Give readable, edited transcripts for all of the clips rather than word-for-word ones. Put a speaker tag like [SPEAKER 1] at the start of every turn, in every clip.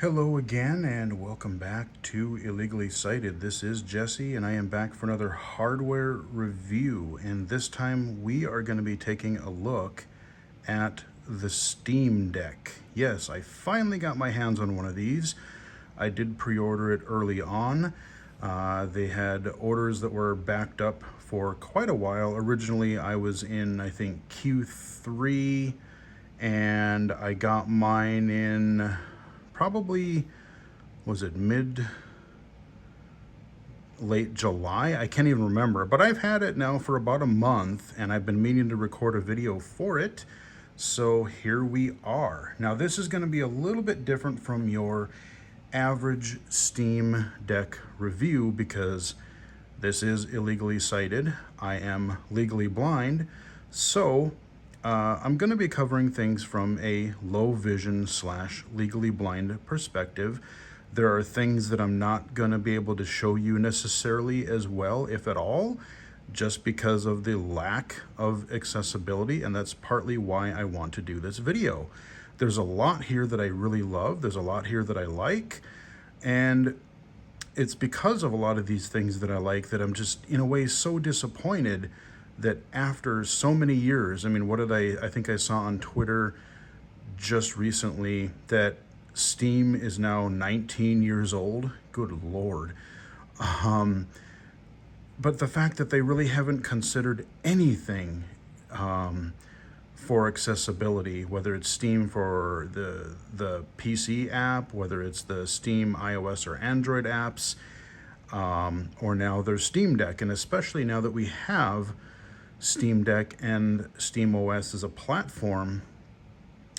[SPEAKER 1] Hello again and welcome back to Illegally Cited. This is Jesse and I am back for another hardware review, and this time we are going to be taking a look at the Steam Deck. Yes, I finally got my hands on one of these. I did pre-order it early on. They had orders that were backed up for quite a while. Originally I was in, I think, Q3, and I got mine in probably, was it late July? I can't even remember, but I've had it now for about a month and I've been meaning to record a video for it. So here we are. Now this is going to be a little bit different from your average Steam Deck review because this is illegally cited. I am legally blind, so I'm going to be covering things from a low vision / legally blind perspective. There are things that I'm not going to be able to show you necessarily as well, if at all, just because of the lack of accessibility, and that's partly why I want to do this video. There's a lot here that I really love. There's a lot here that I like, and it's because of a lot of these things that I like that I'm just, in a way, so disappointed that after so many years, I mean, what did I think I saw on Twitter just recently that Steam is now 19 years old. Good Lord. But the fact that they really haven't considered anything for accessibility, whether it's Steam for the PC app, whether it's the Steam iOS or Android apps, or now there's Steam Deck, and especially now that we have Steam Deck and Steam OS as a platform,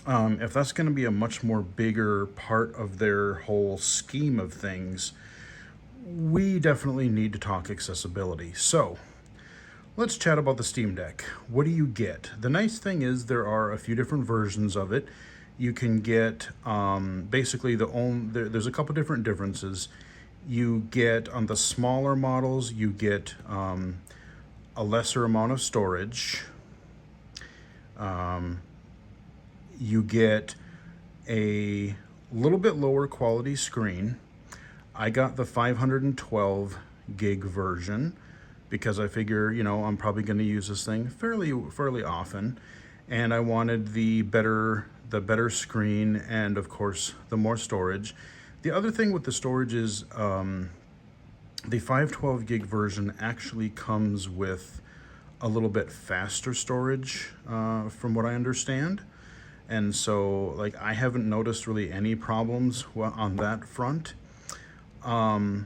[SPEAKER 1] if that's going to be a much more bigger part of their whole scheme of things, we definitely need to talk accessibility. So let's chat about the Steam Deck. What do you get? The nice thing is there are a few different versions of it. You can get basically there's a couple different differences. You get, on the smaller models, you get a lesser amount of storage. You get a little bit lower quality screen. I got the 512 gig version because I figure, I'm probably going to use this thing fairly often, and I wanted the better screen and, of course, the more storage. The other thing with the storage is the 512 gig version actually comes with a little bit faster storage, from what I understand. And so, like, I haven't noticed really any problems on that front. But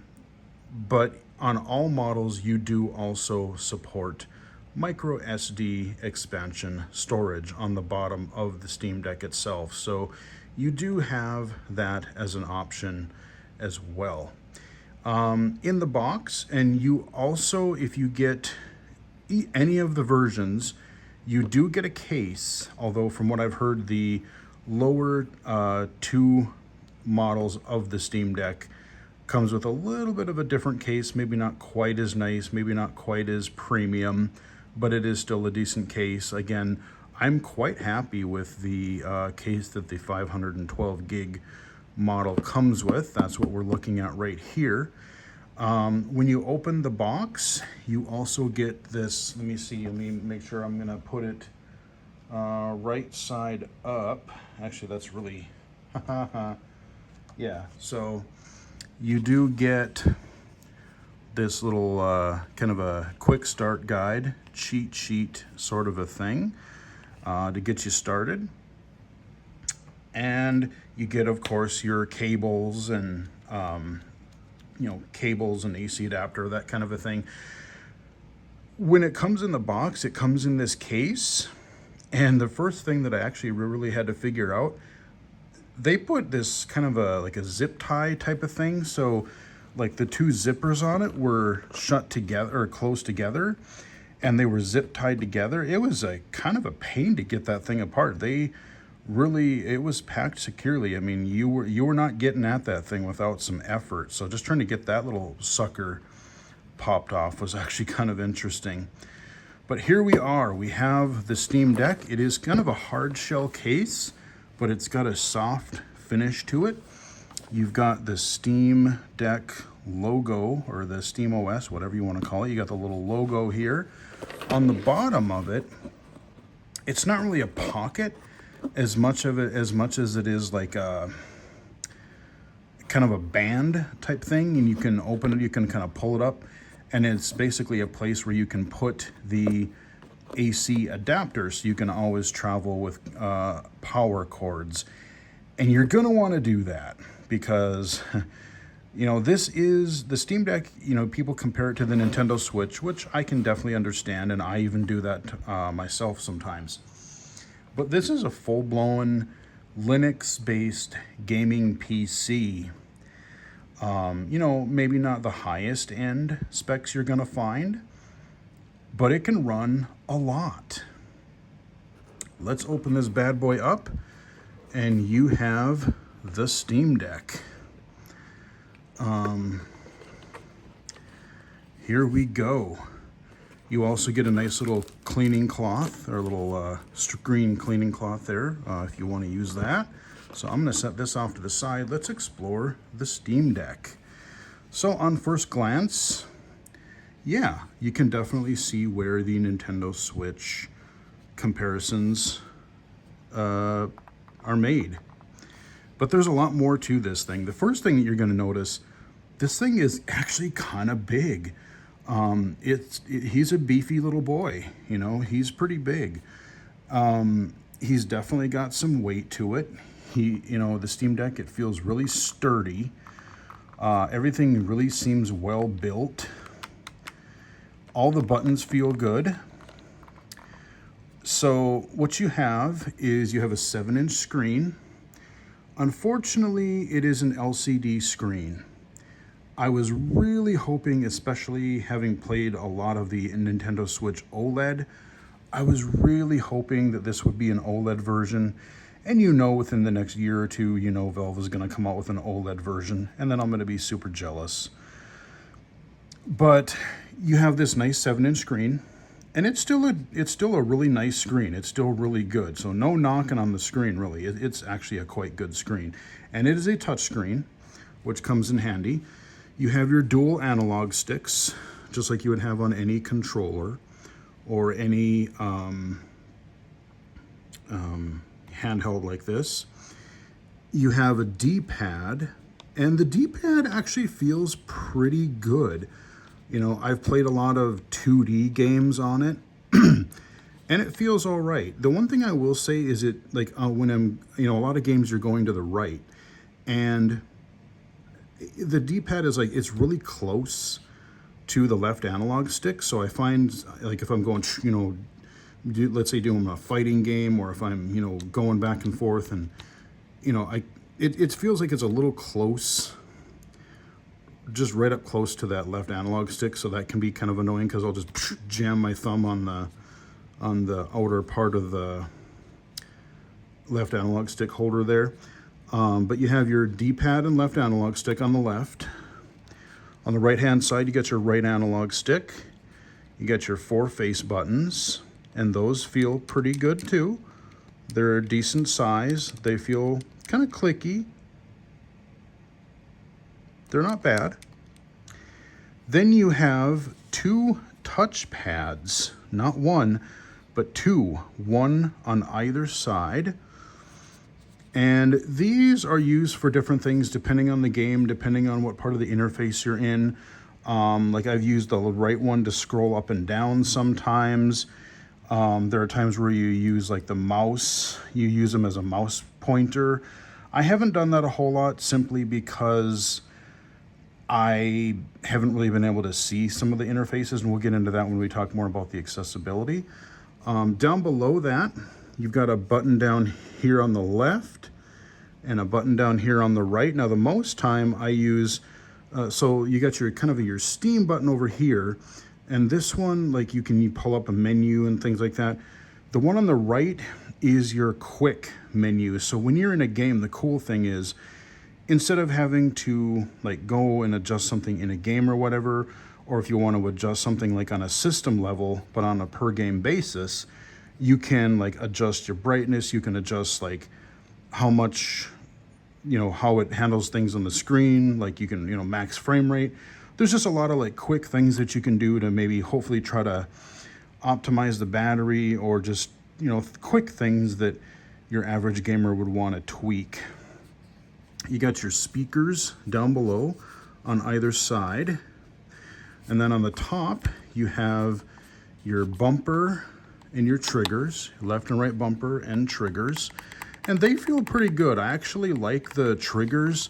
[SPEAKER 1] on all models, you do also support micro SD expansion storage on the bottom of the Steam Deck itself. So you do have that as an option as well. In the box, and you also, if you get any of the versions, you do get a case, although from what I've heard, the lower two models of the Steam Deck comes with a little bit of a different case, maybe not quite as nice, maybe not quite as premium, but it is still a decent case. Again, I'm quite happy with the case that the 512 gig model comes with. That's what we're looking at right here. When you open the box, you also get this. Let me make sure I'm gonna put it right side up. Actually, that's really yeah, so you do get this little kind of a quick start guide, cheat sheet sort of a thing to get you started. And you get, of course, your cables and cables and AC adapter, that kind of a thing. When it comes in the box, it comes in this case, and the first thing that I actually really had to figure out, they put this kind of a zip tie type of thing, so like the two zippers on it were shut together or close together, and they were zip tied together. It was a kind of a pain to get that thing apart. It was packed securely. I mean, you were not getting at that thing without some effort. So just trying to get that little sucker popped off was actually kind of interesting. But here we are. We have the Steam Deck. It is kind of a hard shell case, but it's got a soft finish to it. You've got the Steam Deck logo, or the Steam OS, whatever you want to call it. You got the little logo here. On the bottom of it, it's not really a pocket as much as it is like a kind of a band type thing, and you can open it, you can kind of pull it up, and it's basically a place where you can put the AC adapter, so you can always travel with power cords. And you're gonna want to do that because you know, this is the Steam Deck. You know, people compare it to the Nintendo Switch, which I can definitely understand, and I even do that myself sometimes. But this is a full-blown Linux-based gaming PC. You know, maybe not the highest end specs you're gonna find, but it can run a lot. Let's open this bad boy up, and you have the Steam Deck. Here we go. You also get a nice little cleaning cloth, or a little screen cleaning cloth there, if you want to use that. So I'm going to set this off to the side. Let's explore the Steam Deck. So on first glance, yeah, you can definitely see where the Nintendo Switch comparisons are made. But there's a lot more to this thing. The first thing that you're going to notice, this thing is actually kind of big. He's a beefy little boy, you know, he's pretty big. He's definitely got some weight to it. You know, the Steam Deck, it feels really sturdy. Everything really seems well built. All the buttons feel good. So what you have is you have a 7-inch screen. Unfortunately, it is an LCD screen. I was really hoping, especially having played a lot of the Nintendo Switch OLED, I was really hoping that this would be an OLED version. And you know, within the next year or two, you know, Valve is going to come out with an OLED version, and then I'm going to be super jealous. But you have this nice 7-inch screen, and it's still a really nice screen. It's still really good. So no knocking on the screen, really. It's actually a quite good screen. And it is a touch screen, which comes in handy. You have your dual analog sticks, just like you would have on any controller or any handheld like this. You have a D-pad, and the D-pad actually feels pretty good. You know, I've played a lot of 2D games on it, and it feels all right. The one thing I will say is it, like, when I'm, you know, a lot of games you're going to the right, and the D-pad is like, it's really close to the left analog stick. So I find, like, if I'm going, you know, let's say doing a fighting game, or if I'm, you know, going back and forth, and, you know, it feels like it's a little close, just right up close to that left analog stick. So that can be kind of annoying, because I'll just jam my thumb on the outer part of the left analog stick holder there. But you have your D-pad and left analog stick on the left. On the right-hand side, you got your right analog stick. You got your 4 face buttons, and those feel pretty good too. They're a decent size. They feel kind of clicky. They're not bad. Then you have 2 touch pads, not one, but 2, one on either side. And these are used for different things depending on the game, depending on what part of the interface you're in. Like, I've used the right one to scroll up and down sometimes. There are times where you use, like, the mouse. You use them as a mouse pointer. I haven't done that a whole lot, simply because I haven't really been able to see some of the interfaces, and we'll get into that when we talk more about the accessibility. Down below that, you've got a button down here on the left and a button down here on the right. Now, the most time I use, so you got your kind of your Steam button over here, and this one, like, you pull up a menu and things like that. The one on the right is your quick menu. So when you're in a game, the cool thing is, instead of having to, like, go and adjust something in a game or whatever, or if you want to adjust something like on a system level but on a per game basis, you can, like, adjust your brightness. You can adjust, like, how much how it handles things on the screen, like you can, max frame rate. There's just a lot of like quick things that you can do to maybe hopefully try to optimize the battery, or just, quick things that your average gamer would want to tweak. You got your speakers down below on either side. And then on the top, you have your bumper and your triggers, left and right bumper and triggers. And they feel pretty good. I actually like the triggers.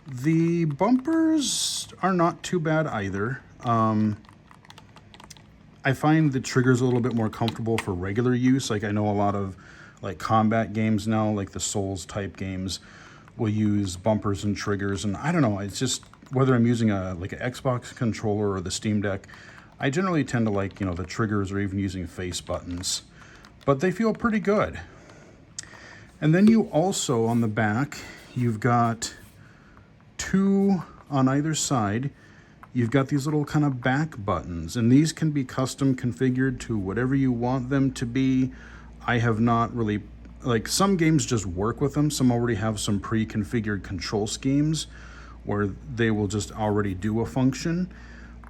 [SPEAKER 1] The bumpers are not too bad either. I find the triggers a little bit more comfortable for regular use. Like I know a lot of like combat games now, like the Souls type games, will use bumpers and triggers. And I don't know, it's just whether I'm using like an Xbox controller or the Steam Deck, I generally tend to like, the triggers, or even using face buttons. But they feel pretty good. And then you also, on the back, you've got two on either side. You've got these little kind of back buttons, and these can be custom configured to whatever you want them to be. I have not really, like some games just work with them. Some already have some pre-configured control schemes where they will just already do a function.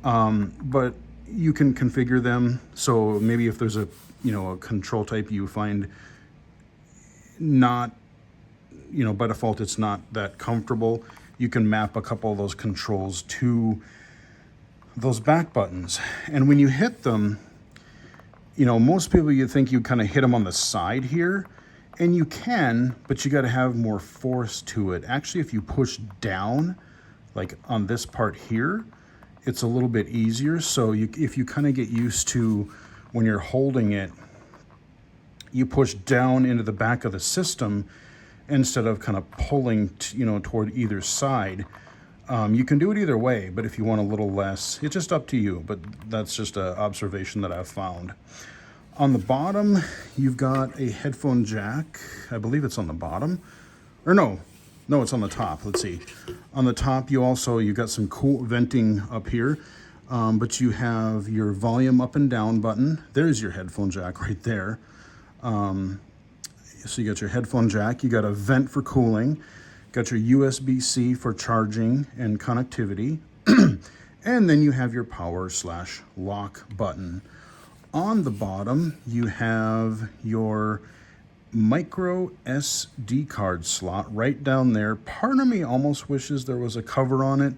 [SPEAKER 1] But you can configure them. So maybe if there's a control type you find not, by default it's not that comfortable, you can map a couple of those controls to those back buttons. And when you hit them, most people, you think you kind of hit them on the side here, and you can, but you got to have more force to it. Actually, if you push down, like on this part here, it's a little bit easier. So if you kind of get used to when you're holding it, you push down into the back of the system instead of kind of pulling, toward either side. You can do it either way, but if you want a little less, it's just up to you. But that's just an observation that I've found. On the bottom, you've got a headphone jack. I believe it's on the bottom. Or no, it's on the top. Let's see. On the top, you've got some cool venting up here. But you have your volume up and down button. There's your headphone jack right there. So you got your headphone jack. You got a vent for cooling. Got your USB-C for charging and connectivity. And then you have your power/lock button. On the bottom, you have your micro SD card slot right down there. Part of me almost wishes there was a cover on it,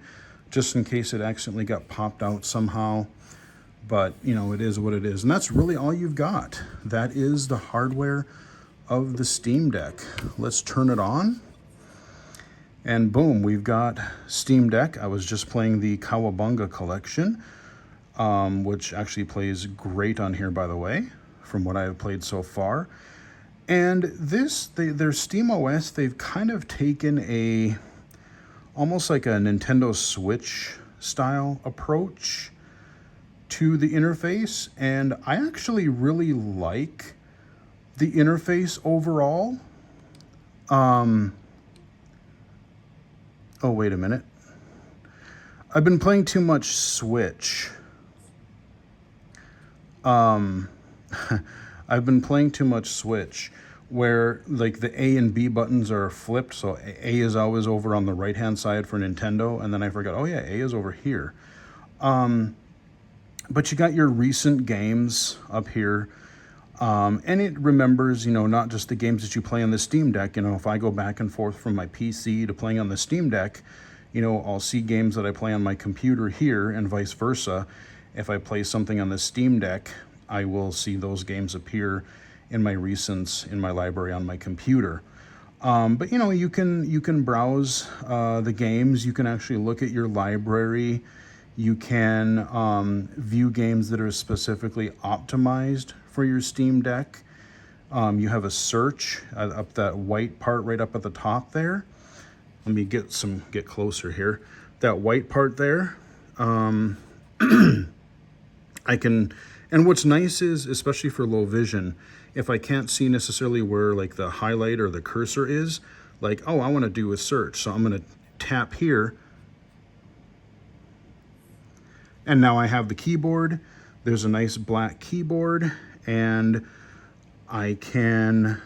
[SPEAKER 1] just in case it accidentally got popped out somehow. But, it is what it is. And that's really all you've got. That is the hardware of the Steam Deck. Let's turn it on. And boom, we've got Steam Deck. I was just playing the Cowabunga collection, which actually plays great on here, by the way, from what I have played so far. And their Steam OS, they've kind of taken almost like a Nintendo Switch style approach to the interface. And I actually really like the interface overall. Oh, wait a minute. I've been playing too much Switch. I've been playing too much Switch, where like the A and B buttons are flipped. So A is always over on the right-hand side for Nintendo. And then I forgot, oh yeah, A is over here. But you got your recent games up here. And it remembers, not just the games that you play on the Steam Deck. If I go back and forth from my PC to playing on the Steam Deck, I'll see games that I play on my computer here, and vice versa. If I play something on the Steam Deck, I will see those games appear in my recents in my library on my computer. But you can browse the games. You can actually look at your library. You can view games that are specifically optimized for your Steam Deck. You have a search up that white part right up at the top there. Let me get closer here. That white part there. I can, and what's nice is, especially for low vision, if I can't see necessarily where like the highlight or the cursor is, like, oh, I want to do a search. So I'm going to tap here. And now I have the keyboard. There's a nice black keyboard, and I can,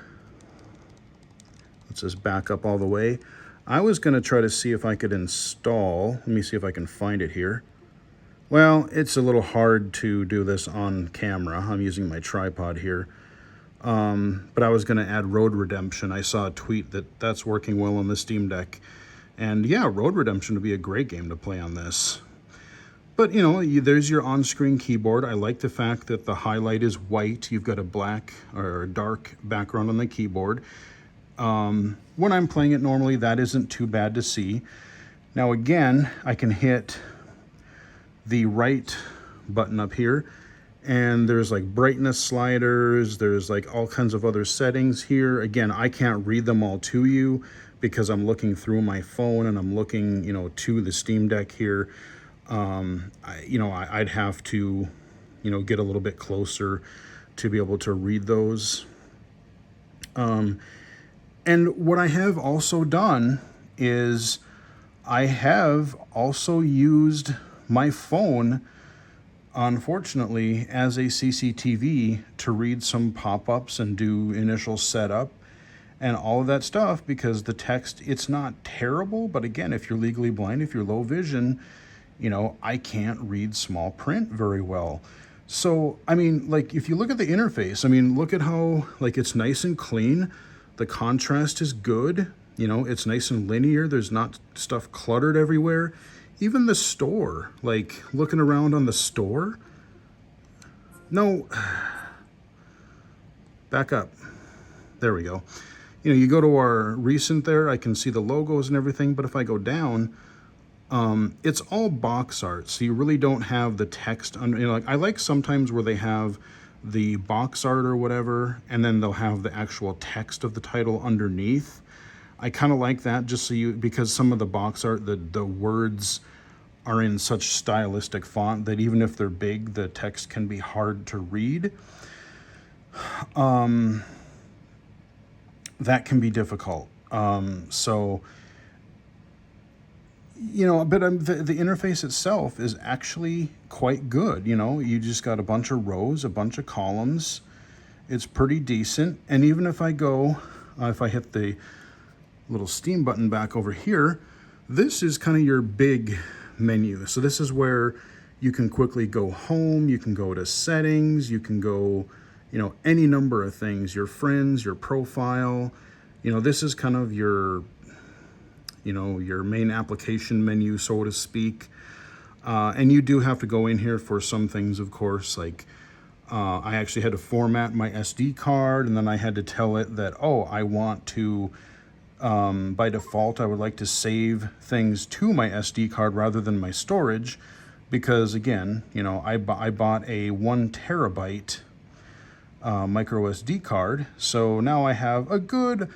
[SPEAKER 1] let's just back up all the way. I was going to try to see if I could install, let me see if I can find it here. Well, it's a little hard to do this on camera. I'm using my tripod here. But I was going to add Road Redemption. I saw a tweet that that's working well on the Steam Deck. And yeah, Road Redemption would be a great game to play on this. But, you know, there's your on-screen keyboard. I like the fact that the highlight is white. You've got a black or a dark background on the keyboard. When I'm playing it normally, that isn't too bad to see. Now, again, I can hit the right button up here, and there's like brightness sliders, there's like all kinds of other settings here. Again, I can't read them all to you because I'm looking through my phone and I'm looking, you know, to the Steam Deck here. I'd have to, you know, get a little bit closer to be able to read those. And what I have also done is I have also used my phone, unfortunately, as a CCTV to read some pop-ups and do initial setup and all of that stuff, because the text, it's not terrible, but again, if you're legally blind, if you're low vision, you know, I can't read small print very well. So, I mean, like, if you look at the interface, I mean, look at how, like, it's nice and clean. The contrast is good. You know, it's nice and linear. There's not stuff cluttered everywhere. Even the store, like, looking around on the store. No, back up. There we go. You know, you go to our recent there, I can see the logos and everything, but if I go down, it's all box art, so you really don't have the text under, you know, like I like sometimes where they have the box art or whatever, and then they'll have the actual text of the title underneath. I kind of like that, just so you, because some of the box art, the words are in such stylistic font that even if they're big, the text can be hard to read. That can be difficult. So, you know, but the interface itself is actually quite good. You know, you just got a bunch of rows, a bunch of columns. It's pretty decent. And even if I go, if I hit the little Steam button back over here, this is kind of your big menu. So this is where you can quickly go home, you can go to settings, you can go, you know, any number of things, your friends, your profile. You know, this is kind of your, you know, your main application menu, so to speak. And you do have to go in here for some things, of course, like I actually had to format my SD card, and then I had to tell it that, oh, I want to, by default, I would like to save things to my SD card rather than my storage, because again, you know, I bought a 1 terabyte micro SD card, so now I have a good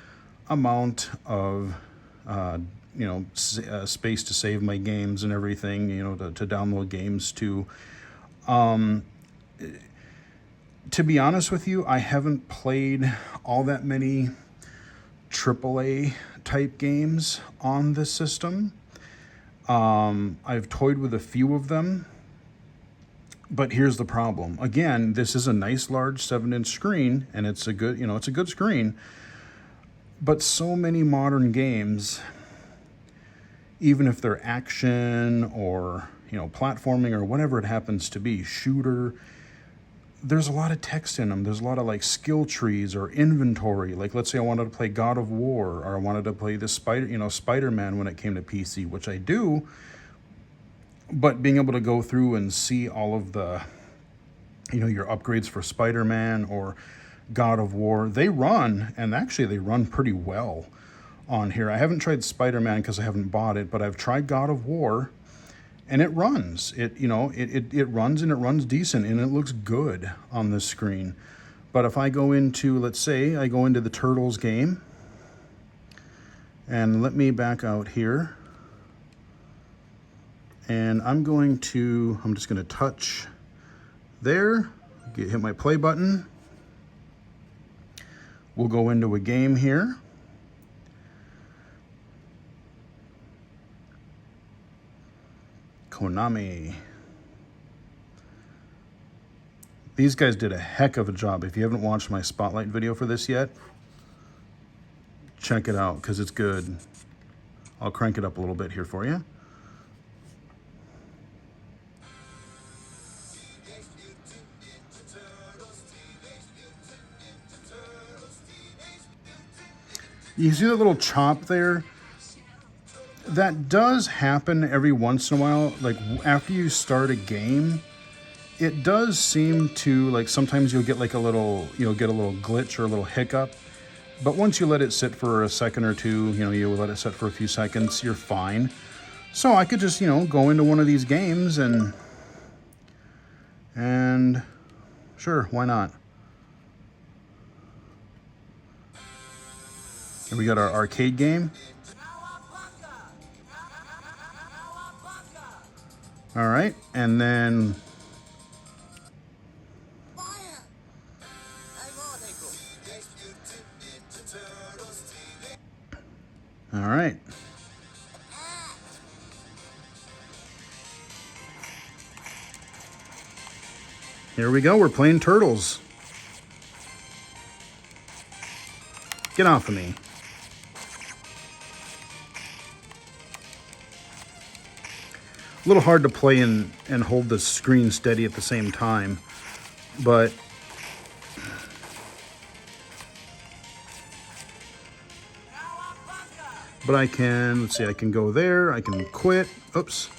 [SPEAKER 1] amount of space to save my games and everything, you know, to download games to. To be honest with you, I haven't played all that many AAA type games on this system. I've toyed with a few of them, but here's the problem. Again, this is a nice large 7-inch screen, and it's a good, you know, it's a good screen, but so many modern games, even if they're action or, you know, platforming or whatever it happens to be, shooter, there's a lot of text in them. There's a lot of like skill trees or inventory. Like, let's say I wanted to play God of War, or I wanted to play this Spider-Man when it came to PC, which I do. But being able to go through and see all of the, you know, your upgrades for Spider-Man or God of War, they run, and actually they run pretty well on here. I haven't tried Spider-Man because I haven't bought it, but I've tried God of War, and it runs. It, you know, it runs, and it runs decent, and it looks good on this screen. But if I go into, let's say I go into the Turtles game, and let me back out here, and I'm just going to touch there, hit my play button. We'll go into a game here. Konami. These guys did a heck of a job. If you haven't watched my spotlight video for this yet, check it out because it's good. I'll crank it up a little bit here for you. You see that little chop there? That does happen every once in a while. Like after you start a game, it does seem to, like, sometimes you'll get like a little, get a little glitch or a little hiccup. But once you let it sit for a second or two, you let it sit for a few seconds, you're fine. So I could just, go into one of these games and sure, why not? Here we got our arcade game. All right, and then all right. Here we go, we're playing Turtles. Get off of me. A little hard to play and hold the screen steady at the same time, but I can, let's see, I can go there, I can quit. Oops.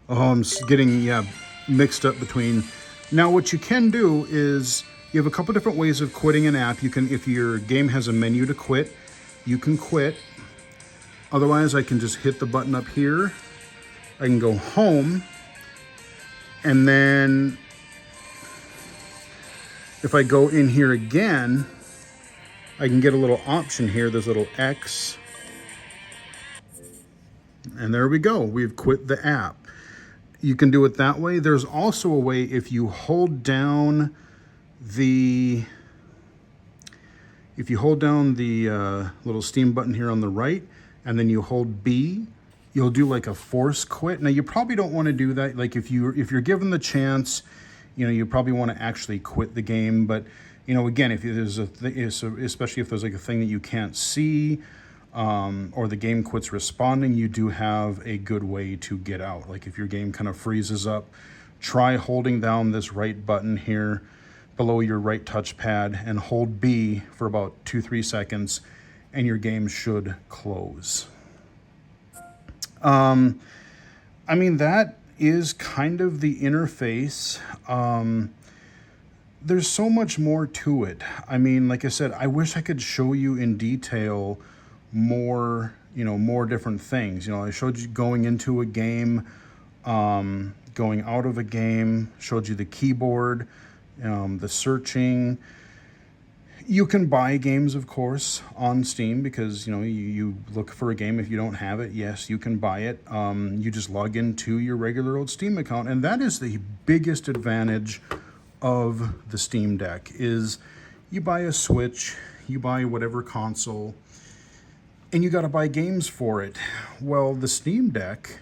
[SPEAKER 1] Oh, I'm getting, mixed up between. Now what you can do is, you have a couple different ways of quitting an app. You can, if your game has a menu to quit, you can quit. Otherwise, I can just hit the button up here. I can go home, and then if I go in here again, I can get a little option here. There's a little X, and there we go. We've quit the app. You can do it that way. There's also a way if you hold down the little Steam button here on the right, and then you hold B, you'll do like a force quit. Now you probably don't want to do that. Like if you're given the chance, you probably want to actually quit the game. But again, if there's especially if there's like a thing that you can't see, or the game quits responding, you do have a good way to get out. Like if your game kind of freezes up, try holding down this right button here below your right touchpad and hold B for about 2-3 seconds, and your game should close. I mean, that is kind of the interface. There's so much more to it. I mean, like I said, I wish I could show you in detail more, more different things. I showed you going into a game, going out of a game, showed you the keyboard, the searching. You can buy games, of course, on Steam because, you look for a game. If you don't have it, yes, you can buy it. You just log into your regular old Steam account. And that is the biggest advantage of the Steam Deck is you buy a Switch, you buy whatever console, and you got to buy games for it. Well, the Steam Deck,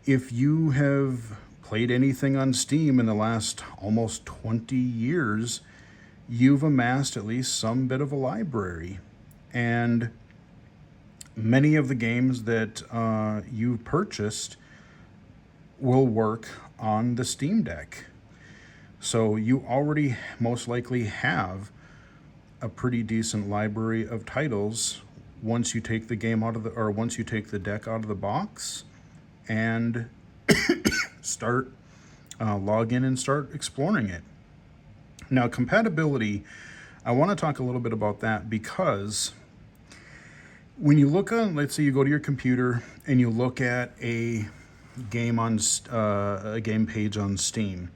[SPEAKER 1] if you have played anything on Steam in the last almost 20 years, you've amassed at least some bit of a library. And many of the games that you've purchased will work on the Steam Deck. So you already most likely have a pretty decent library of titles once you take the game once you take the deck out of the box and start log in and start exploring it. Now, compatibility, I want to talk a little bit about that because when you look on, let's say you go to your computer and you look at a game a game page on Steam.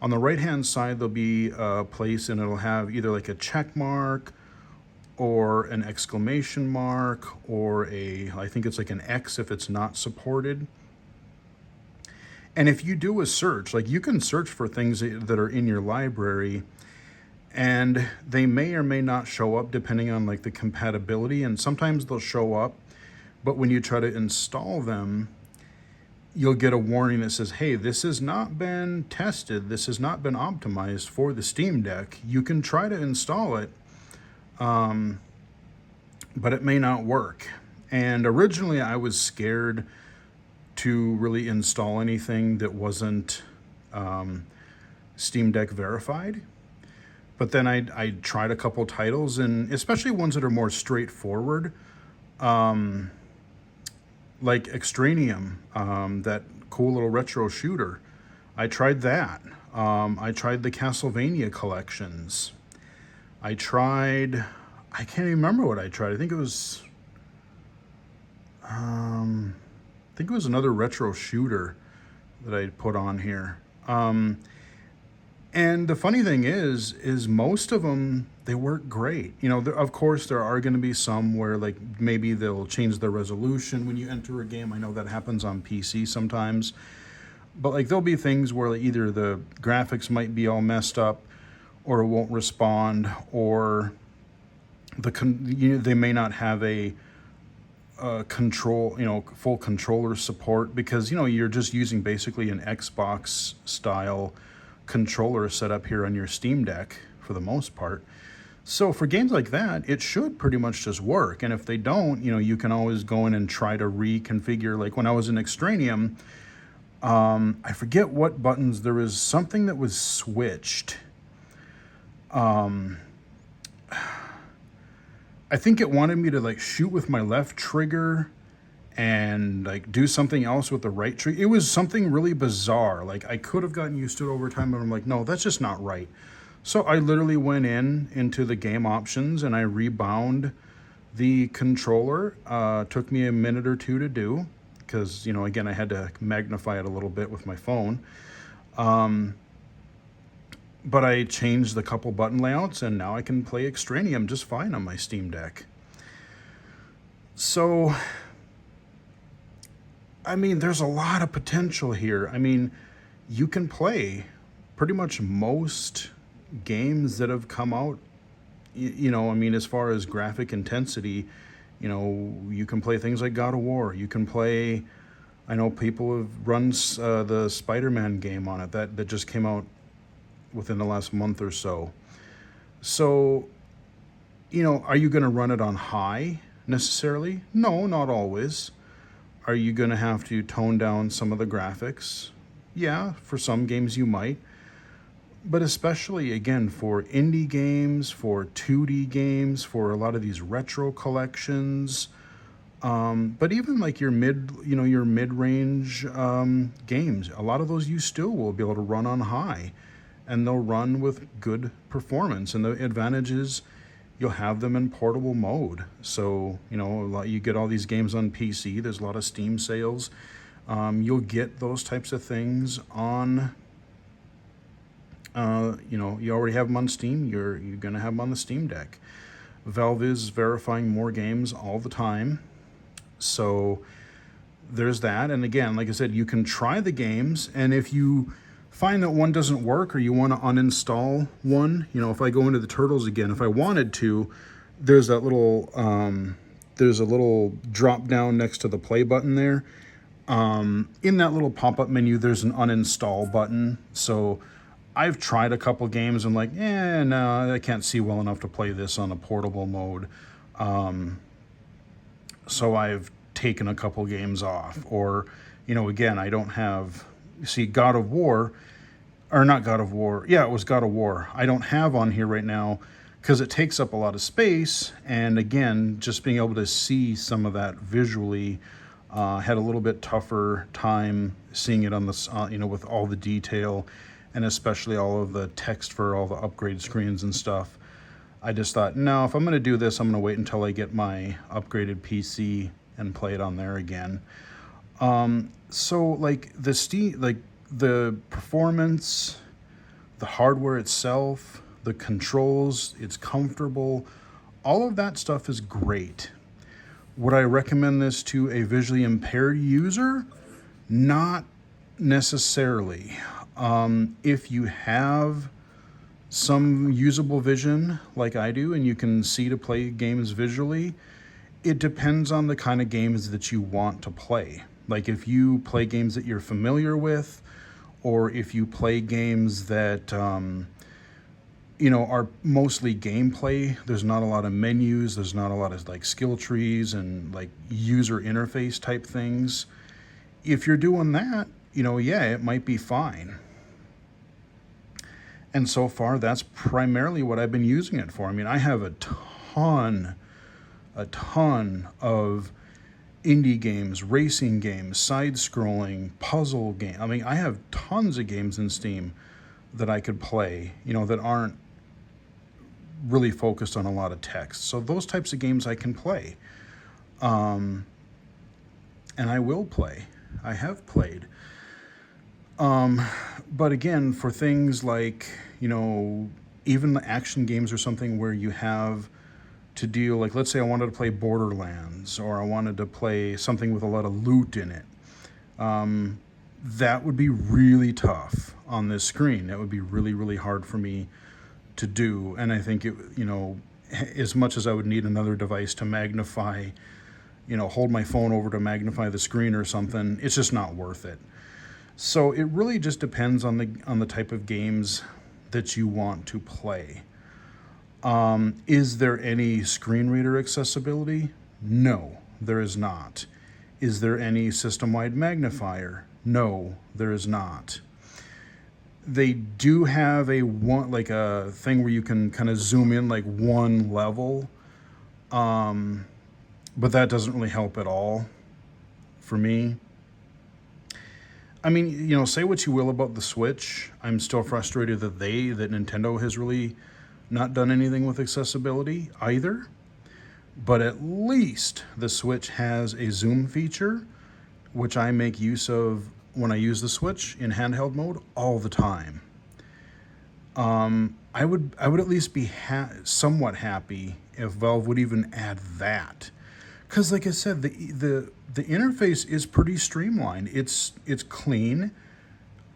[SPEAKER 1] On the right-hand side, there'll be a place and it'll have either like a check mark or an exclamation mark or I think it's like an X if it's not supported. And if you do a search, like you can search for things that are in your library and they may or may not show up depending on like the compatibility. And sometimes they'll show up, but when you try to install them, you'll get a warning that says, hey, this has not been tested. This has not been optimized for the Steam Deck. You can try to install it, but it may not work. And originally I was scared to really install anything that wasn't Steam Deck verified. But then I tried a couple titles, and especially ones that are more straightforward, like Extranium, that cool little retro shooter. I tried that. I tried the Castlevania collections. I tried. I can't even remember what I tried. I think it was. I think it was another retro shooter that I put on here. And the funny thing is most of them, they work great. You know, of course, there are going to be some where like maybe they'll change the resolution when you enter a game. I know that happens on PC sometimes. But like there'll be things where like, either the graphics might be all messed up, or it won't respond, or they may not have a control, full controller support, because you're just using basically an Xbox style controller set up here on your Steam Deck for the most part. So for games like that, it should pretty much just work. And if they don't, you can always go in and try to reconfigure. Like when I was in Extranium, I forget what buttons, there was something that was switched. I think it wanted me to like shoot with my left trigger and like do something else with the right trigger. It was something really bizarre. Like I could have gotten used to it over time, but I'm like, no, that's just not right. So I literally went into the game options and I rebound the controller. Took me a minute or two to do, because again, I had to magnify it a little bit with my phone. But I changed the couple button layouts, and now I can play Extranium just fine on my Steam Deck. So, I mean, there's a lot of potential here. I mean, you can play pretty much most games that have come out. I mean, as far as graphic intensity, you can play things like God of War. You can play, I know people have run the Spider-Man game on it that just came out within the last month or so. So, are you going to run it on high necessarily? No, not always. Are you going to have to tone down some of the graphics? Yeah, for some games you might. But especially, again, for indie games, for 2D games, for a lot of these retro collections, but even like your mid-range games, a lot of those you still will be able to run on high, and they'll run with good performance. And the advantage is you'll have them in portable mode. So, you get all these games on PC. There's a lot of Steam sales. You'll get those types of things on, you already have them on Steam. You're going to have them on the Steam Deck. Valve is verifying more games all the time. So there's that. And again, like I said, you can try the games, and if you find that one doesn't work or you want to uninstall one, if I go into the Turtles again, if I wanted to, there's that little there's a little drop down next to the play button there. In that little pop-up menu, there's an uninstall button. So I've tried a couple games and like, no, I can't see well enough to play this on a portable mode. So I've taken a couple games off. Or, again, I don't have, God of War, or not God of War. Yeah, it was God of War. I don't have on here right now because it takes up a lot of space. And again, just being able to see some of that visually, had a little bit tougher time seeing it on the, with all the detail, and especially all of the text for all the upgrade screens and stuff. I just thought, no, if I'm going to do this, I'm going to wait until I get my upgraded PC and play it on there again. So like the performance, the hardware itself, the controls, it's comfortable, all of that stuff is great. Would I recommend this to a visually impaired user? Not necessarily. If you have some usable vision like I do, and you can see to play games visually, it depends on the kind of games that you want to play. Like if you play games that you're familiar with, or if you play games that, are mostly gameplay. There's not a lot of menus. There's not a lot of like skill trees and like user interface type things. If you're doing that, yeah, it might be fine. And so far, that's primarily what I've been using it for. I mean, I have a ton of indie games, racing games, side-scrolling, puzzle game. I mean, I have tons of games in Steam that I could play, that aren't really focused on a lot of text. So those types of games I can play. And I will play. I have played. But again, for things like, even the action games or something where you have to deal, like let's say I wanted to play Borderlands or I wanted to play something with a lot of loot in it. That would be really tough on this screen. That would be really, really hard for me to do. And I think as much as I would need another device to magnify, hold my phone over to magnify the screen or something, it's just not worth it. So it really just depends on the type of games that you want to play. Is there any screen reader accessibility? No, there is not. Is there any system-wide magnifier? No, there is not. They do have a thing where you can kind of zoom in like one level, but that doesn't really help at all for me. I mean, say what you will about the Switch. I'm still frustrated that Nintendo has really not done anything with accessibility either. But at least the Switch has a zoom feature, which I make use of when I use the Switch in handheld mode all the time. I would at least be somewhat happy if Valve would even add that. Because like I said, the interface is pretty streamlined. It's clean.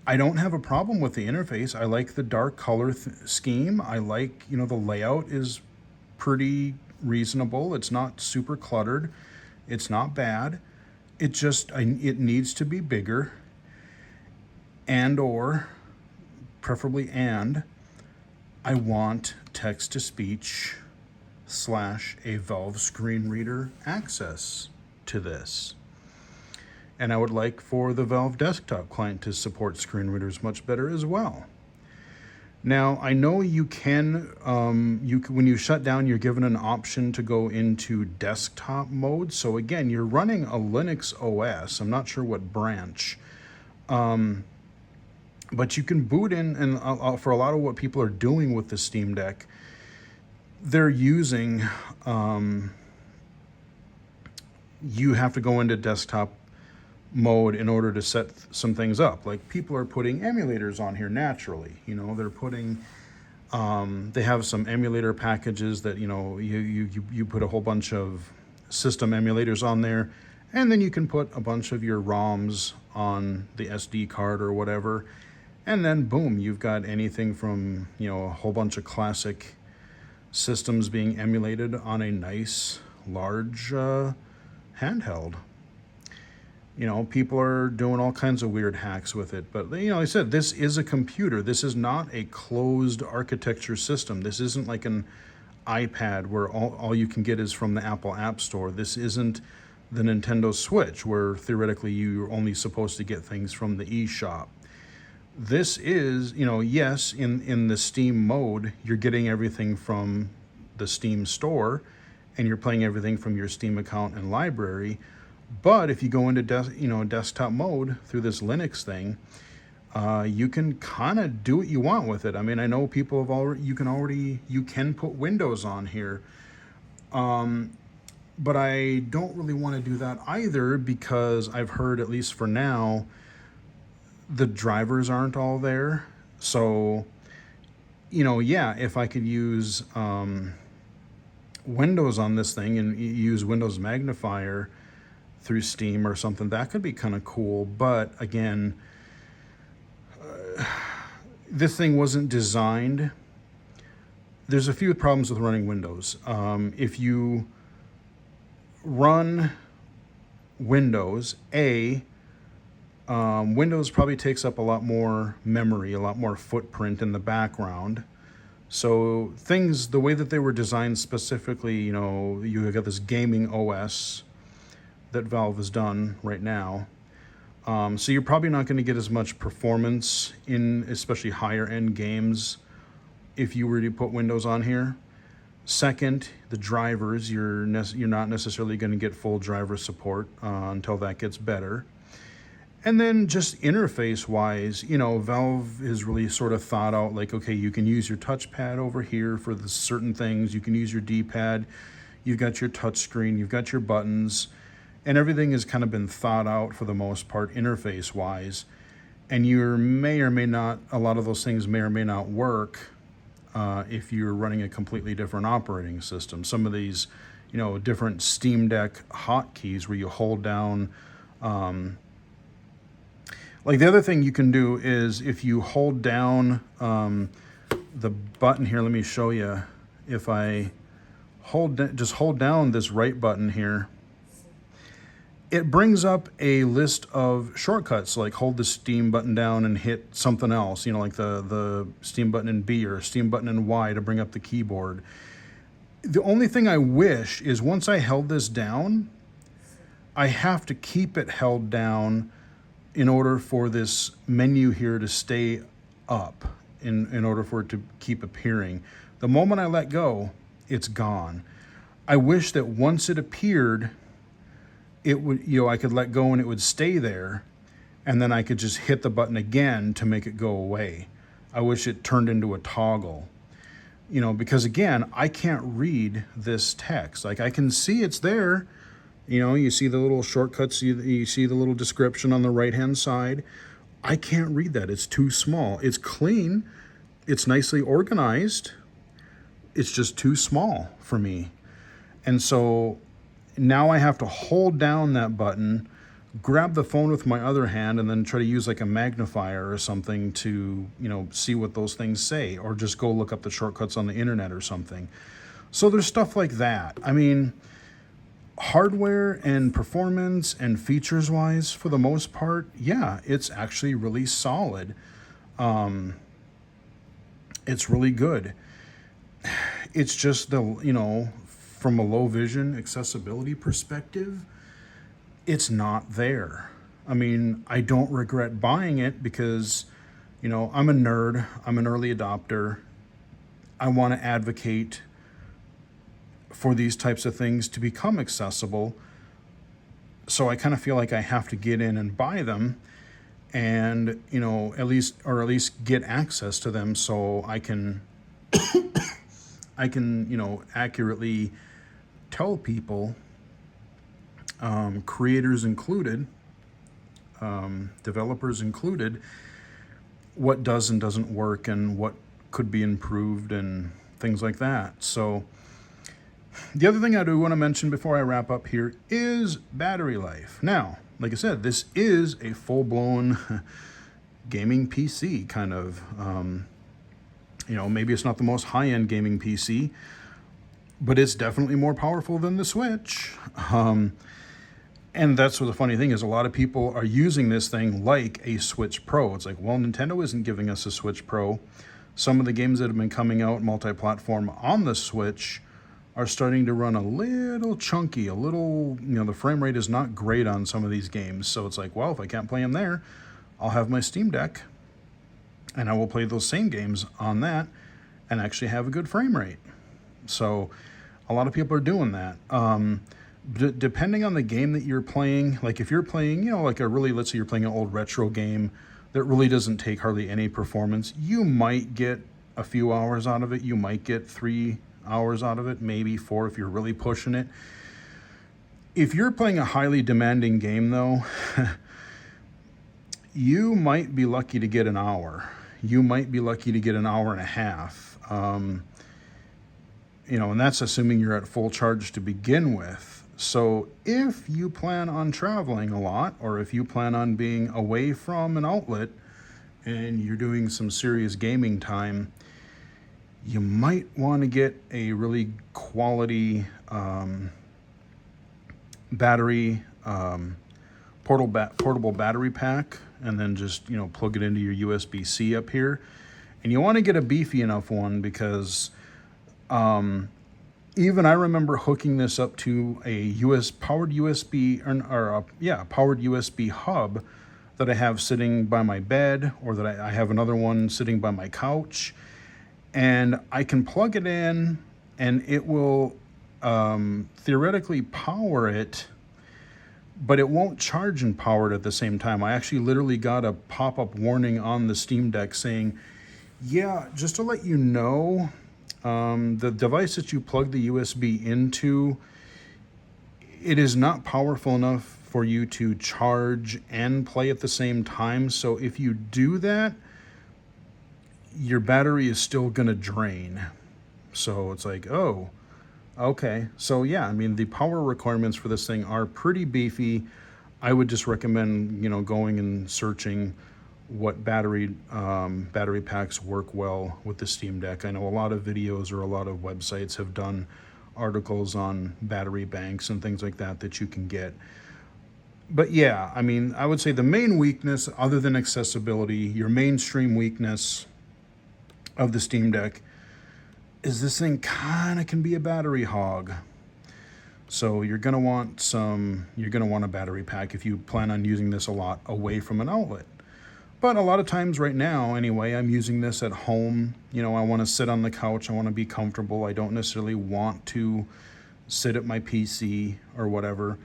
[SPEAKER 1] I don't have a problem with the interface. I like the dark color scheme. I like, the layout is pretty reasonable. It's not super cluttered. It's not bad. It needs to be bigger, preferably I want text-to-speech / a Valve screen reader access to this. And I would like for the Valve desktop client to support screen readers much better as well. Now, I know you can, when you shut down, you're given an option to go into desktop mode. So again, you're running a Linux OS. I'm not sure what branch. But you can boot in, and for a lot of what people are doing with the Steam Deck, they're using, you have to go into desktop mode in order to set some things up. Like people are putting emulators on here naturally. They're putting, they have some emulator packages that, you put a whole bunch of system emulators on there, and then you can put a bunch of your ROMs on the SD card or whatever. And then boom, you've got anything from, a whole bunch of classic systems being emulated on a nice, large handheld. People are doing all kinds of weird hacks with it. But, like I said, this is a computer. This is not a closed architecture system. This isn't like an iPad where all you can get is from the Apple App Store. This isn't the Nintendo Switch where theoretically you're only supposed to get things from the eShop. This is, yes, in the Steam mode, you're getting everything from the Steam store and you're playing everything from your Steam account and library. But if you go into desktop mode through this Linux thing, you can kind of do what you want with it. I mean, I know people have you can put Windows on here. But I don't really want to do that either because I've heard, at least for now, the drivers aren't all there. So, if I could use Windows on this thing and use Windows Magnifier through Steam or something, that could be kind of cool. But again, this thing wasn't designed. There's a few problems with running Windows. If you run Windows, Windows probably takes up a lot more memory, a lot more footprint in the background. So things, the way that they were designed specifically, you know, you got this gaming OS that Valve has done right now. So you're probably not going to get as much performance in especially higher end games if you were to put Windows on here. Second, the drivers, you're not necessarily going to get full driver support until that gets better. And then just interface wise, you know, Valve has really sort of thought out like, okay, you can use your touchpad over here for the certain things. You can use your D-pad. You've got your touch screen. You've got your buttons. And everything has kind of been thought out for the most part interface wise. And you may or may not, a lot of those things may or may not work if you're running a completely different operating system. Some of these, you know, different Steam Deck hotkeys where you hold down, like the other thing you can do is if you hold down the button here, let me show you. If I just hold down this right button here, it brings up a list of shortcuts, like hold the Steam button down and hit something else, you know, like the Steam button in B or Steam button in Y to bring up the keyboard. The only thing I wish is once I held this down, I have to keep it held down in order for this menu here to stay up, in order for it to keep appearing. The moment I let go, it's gone. I wish that once it appeared, it would, you know, I could let go and it would stay there, and then I could just hit the button again to make it go away. I wish it turned into a toggle, you know, because again, I can't read this text. Like I can see it's there, you know, you see the little shortcuts, you see the little description on the right-hand side. I can't read that. It's too small. It's clean. It's nicely organized. It's just too small for me. And so now I have to hold down that button, grab the phone with my other hand, and then try to use like a magnifier or something to, you know, see what those things say, or just go look up the shortcuts on the internet or something. So there's stuff like that. I mean, hardware and performance and features wise, for the most part, yeah, it's actually really solid. It's really good. It's just the, you know, from a low vision accessibility perspective, it's not there. I mean, I don't regret buying it because, you know, I'm a nerd, I'm an early adopter. I want to advocate for these types of things to become accessible. So I kind of feel like I have to get in and buy them and, you know, at least get access to them so I can, you know, accurately tell people, creators included, developers included, what does and doesn't work and what could be improved and things like that. So the other thing I do want to mention before I wrap up here is battery life. Now, like I said, this is a full-blown gaming PC kind of, you know, maybe it's not the most high-end gaming PC, but it's definitely more powerful than the Switch. And that's what the funny thing is, a lot of people are using this thing like a Switch Pro. It's like, well, Nintendo isn't giving us a Switch Pro. Some of the games that have been coming out multi-platform on the Switch are starting to run a little chunky, a little, you know, the frame rate is not great on some of these games. So it's like, well, if I can't play them there, I'll have my Steam Deck and I will play those same games on that and actually have a good frame rate. So a lot of people are doing that. Depending on the game that you're playing, like if you're playing, you know, like a really, let's say you're playing an old retro game that really doesn't take hardly any performance, you might get a few hours out of it. You might get 3 hours out of it, maybe 4 if you're really pushing it. If you're playing a highly demanding game though, you might be lucky to get an hour. You might be lucky to get an hour and a half. You know, and that's assuming you're at full charge to begin with. So if you plan on traveling a lot, or if you plan on being away from an outlet and you're doing some serious gaming time, you might want to get a really quality battery, portable battery pack, and then just, you know, plug it into your USB-C up here. And you want to get a beefy enough one because even I remember hooking this up to a powered USB powered USB hub that I have sitting by my bed, or that I have another one sitting by my couch, and I can plug it in and it will theoretically power it, but it won't charge and power it at the same time. I actually literally got a pop-up warning on the Steam Deck saying, yeah, just to let you know, the device that you plug the USB into, it is not powerful enough for you to charge and play at the same time. So if you do that, your battery is still going to drain. So it's like, oh, okay. So yeah, I mean, the power requirements for this thing are pretty beefy. I would just recommend, going and searching what battery packs work well with the Steam Deck. I know a lot of videos or a lot of websites have done articles on battery banks and things like that you can get. But yeah, I mean, I would say the main weakness, other than accessibility, your mainstream weakness of the Steam Deck is this thing kind of can be a battery hog. So you're going to want a battery pack if you plan on using this a lot away from an outlet. But a lot of times right now, anyway, I'm using this at home. I want to sit on the couch. I want to be comfortable. I don't necessarily want to sit at my PC or whatever.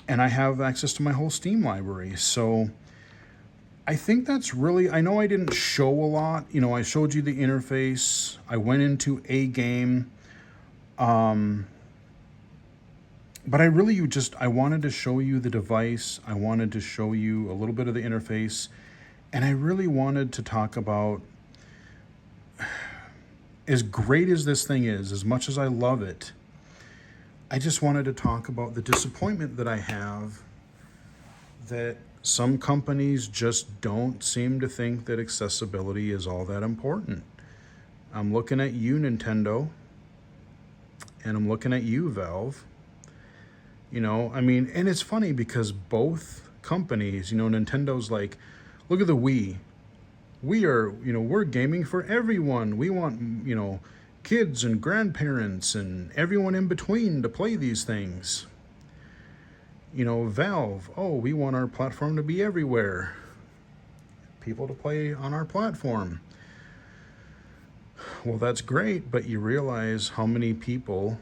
[SPEAKER 1] And I have access to my whole Steam library. So I think that's really, I know I didn't show a lot. I showed you the interface. I went into a game. But I wanted to show you the device. I wanted to show you a little bit of the interface. And I really wanted to talk about, as great as this thing is, as much as I love it, I just wanted to talk about the disappointment that I have that some companies just don't seem to think that accessibility is all that important. I'm looking at you, Nintendo, and I'm looking at you, Valve. And it's funny because both companies, Nintendo's like, look at the Wii. We're gaming for everyone. We want, kids and grandparents and everyone in between to play these things. Valve, we want our platform to be everywhere. People to play on our platform. Well, that's great, but you realize how many people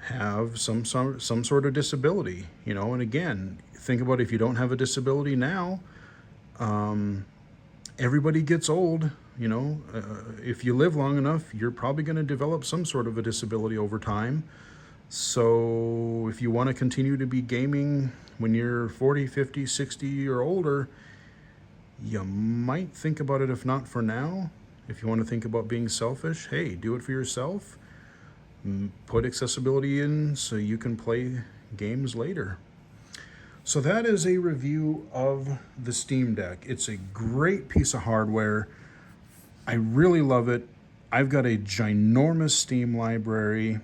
[SPEAKER 1] have some sort of disability, and again, think about if you don't have a disability now, everybody gets old, if you live long enough, you're probably going to develop some sort of a disability over time. So if you want to continue to be gaming when you're 40, 50, 60 or older, you might think about it. If not for now, if you want to think about being selfish, hey, do it for yourself. Put accessibility in so you can play games later. So that is a review of the Steam Deck. It's a great piece of hardware. I really love it. I've got a ginormous Steam library,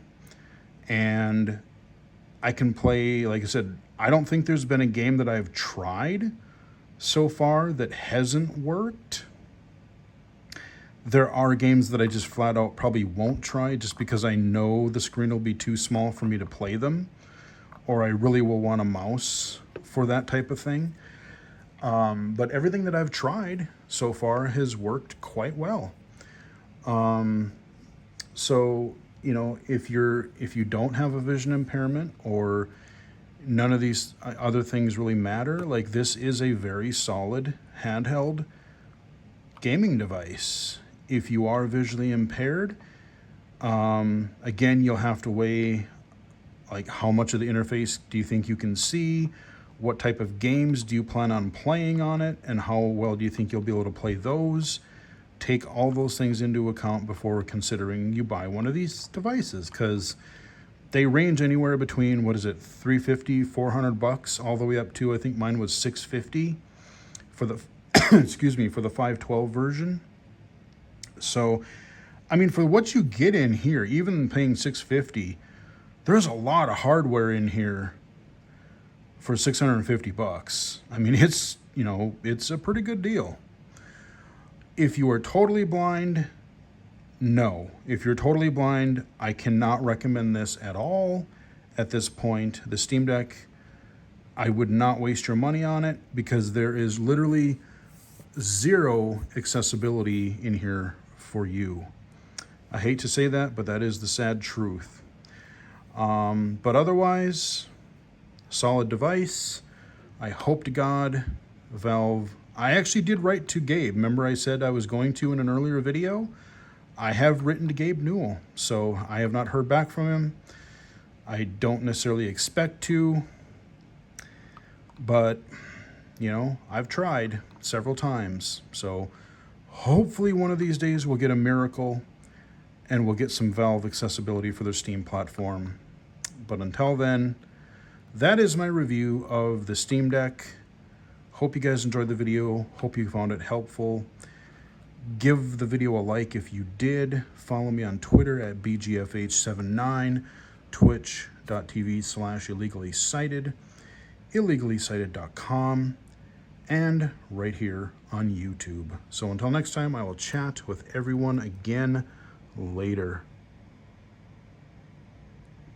[SPEAKER 1] and I can play, like I said, I don't think there's been a game that I've tried so far that hasn't worked. There are games that I just flat out probably won't try just because I know the screen will be too small for me to play them, or I really will want a mouse for that type of thing. But everything that I've tried so far has worked quite well. So, if you don't have a vision impairment, or none of these other things really matter, like, this is a very solid handheld gaming device. If you are visually impaired, again, you'll have to weigh, like, how much of the interface do you think you can see? What type of games do you plan on playing on it? And how well do you think you'll be able to play those? Take all those things into account before considering you buy one of these devices, because they range anywhere between, $350, $400, all the way up to, I think mine was $650 for the, excuse me, for the 512 version. So, I mean, for what you get in here, even paying $650, there's a lot of hardware in here for $650. I mean, it's a pretty good deal. If you are totally blind, no. If you're totally blind, I cannot recommend this at all at this point. The Steam Deck, I would not waste your money on it because there is literally zero accessibility in here for you. I hate to say that, but that is the sad truth. But otherwise, solid device. I hope to God, Valve. I actually did write to Gabe. Remember I said I was going to in an earlier video? I have written to Gabe Newell, so I have not heard back from him. I don't necessarily expect to, but, you know, I've tried several times. So hopefully one of these days we'll get a miracle and we'll get some Valve accessibility for their Steam platform. But until then, that is my review of the Steam Deck. Hope you guys enjoyed the video. Hope you found it helpful. Give the video a like if you did. Follow me on Twitter at BGFH79, twitch.tv/illegally-cited, illegally-cited.com, and right here on YouTube. So until next time, I will chat with everyone again later.